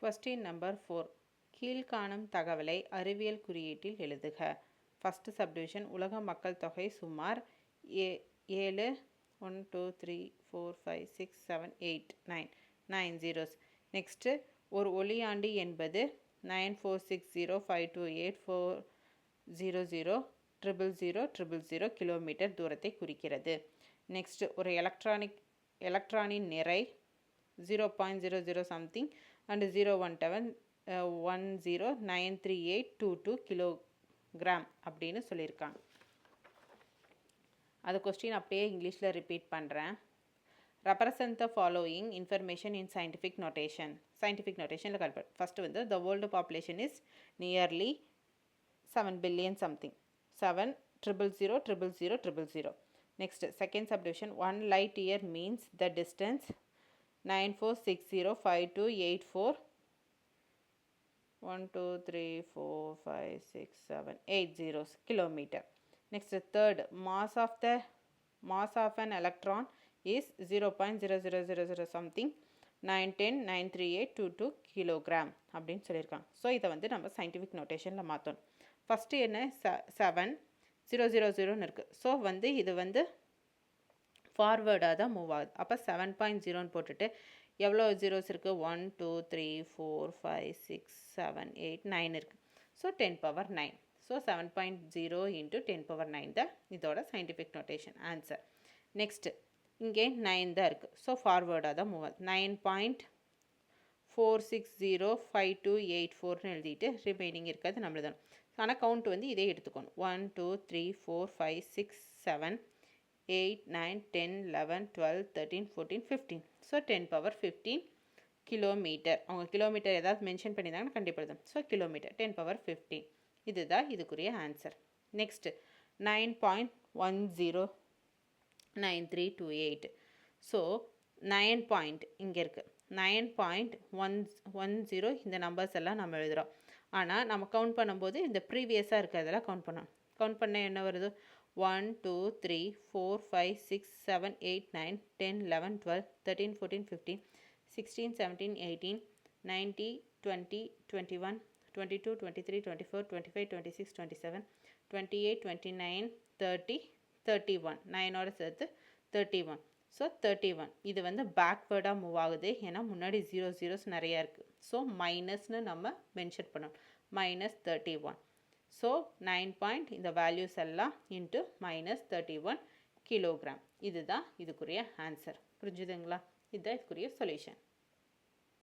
Question number 4. கீழ்காணும் தகவலை அறிவியல் குறியீட்டில் எழுதுக. First subdivision உலக மக்கள் தொகை சுமார் 7 1 2 3 4 5 6 7 8 9 9 zeros. Next ஒரு ஒளியாண்டு என்பது 9460528400 000 கிலோமீட்டர் தூரத்தை குறிக்கிறது. நெக்ஸ்ட் ஒரு எலக்ட்ரானின் நிறை 0.00 something and 0.1093822 கிலோகிராம் அப்படின்னு சொல்லியிருக்காங்க. அது கொஸ்டின் அப்படியே இங்கிலீஷில் ரிப்பீட் பண்ணுறேன். represent the following information in scientific notation. scientific notationல கல்பட். ஃபர்ஸ்ட் வந்து the world population is nearly 7 billion something. 7000000. Next second subdivision 1 light year means the distance 94605284 1 2 3 4 5 6 7 8 zeros kilometer. Next third mass of an electron is 0.0000 something 910 kilogram அப்படின்னு சொல்லியிருக்காங்க. So இதை வந்து நம்ம scientific நோட்டேஷனில் மாற்றணும். First என்ன 7 இருக்குது. ஸோ வந்து இது வந்து ஃபார்வேர்டாக தான் மூவ் ஆகுது. அப்போ 7.0 போட்டுட்டு எவ்வளோ ஜீரோஸ் இருக்குது? 1 2 3 4 5 6 7 8 9 இருக்குது. ஸோ 10^9. ஸோ 7.0 into 10^9 தான் இதோட சயின்டிஃபிக் நோட்டேஷன் ஆன்சர். நெக்ஸ்ட்டு இங்கே 9 தான் இருக்குது. ஸோ ஃபார்வேர்டாக தான் மூவ் ஆகுது. 9.4605284 எழுதிட்டு ரிமைனிங் இருக்கிறது நம்மளது தான். ஆனால் கவுண்ட் வந்து இதே எடுத்துக்கணும். 1 2 3 4 5 6 7 8 9 10 11 12 13 14 15. So 10^15 kilometre. அவங்க கிலோமீட்டர் ஏதாவது மென்ஷன் பண்ணியிருந்தாங்கன்னா கண்டிப்பாக தான். ஸோ கிலோமீட்டர் 10^15 இதுதான் இதுக்குரிய ஆன்சர். நெக்ஸ்ட் 9.109328. ஸோ 9 பாயிண்ட் இங்கே இருக்குது. 9.10 இந்த நம்பர்ஸ் எல்லாம் நம்ம எழுதுகிறோம். ஆனால் நம்ம கவுண்ட் பண்ணும்போது இந்த ப்ரீவியஸாக இருக்கிறதெல்லாம் கவுண்ட் பண்ணோம். கவுண்ட் பண்ண என்ன வருது? 1 2 3 4 5 6 7 8 9 10 11 12 13 14 15 16 17 18 19 20 21 22 23 24 25 26 27 28 29 30 31 9ஓட சேர்த்து 31. ஸோ 31 இது வந்து பேக்வேர்டாக மூவ் ஆகுது. ஏன்னா முன்னாடி ஜீரோஸ் நிறையா இருக்குது. ஸோ மைனஸ்னு நம்ம மென்ஷன் பண்ணணும். -31. ஸோ 9 பாயிண்ட் இந்த வேல்யூஸ் எல்லாம் இன்ட்டு -31 கிலோகிராம். இதுதான் இதுக்குரிய ஆன்சர். புரிஞ்சுதுங்களா? இதுதான் இதுக்குரிய சொல்யூஷன்.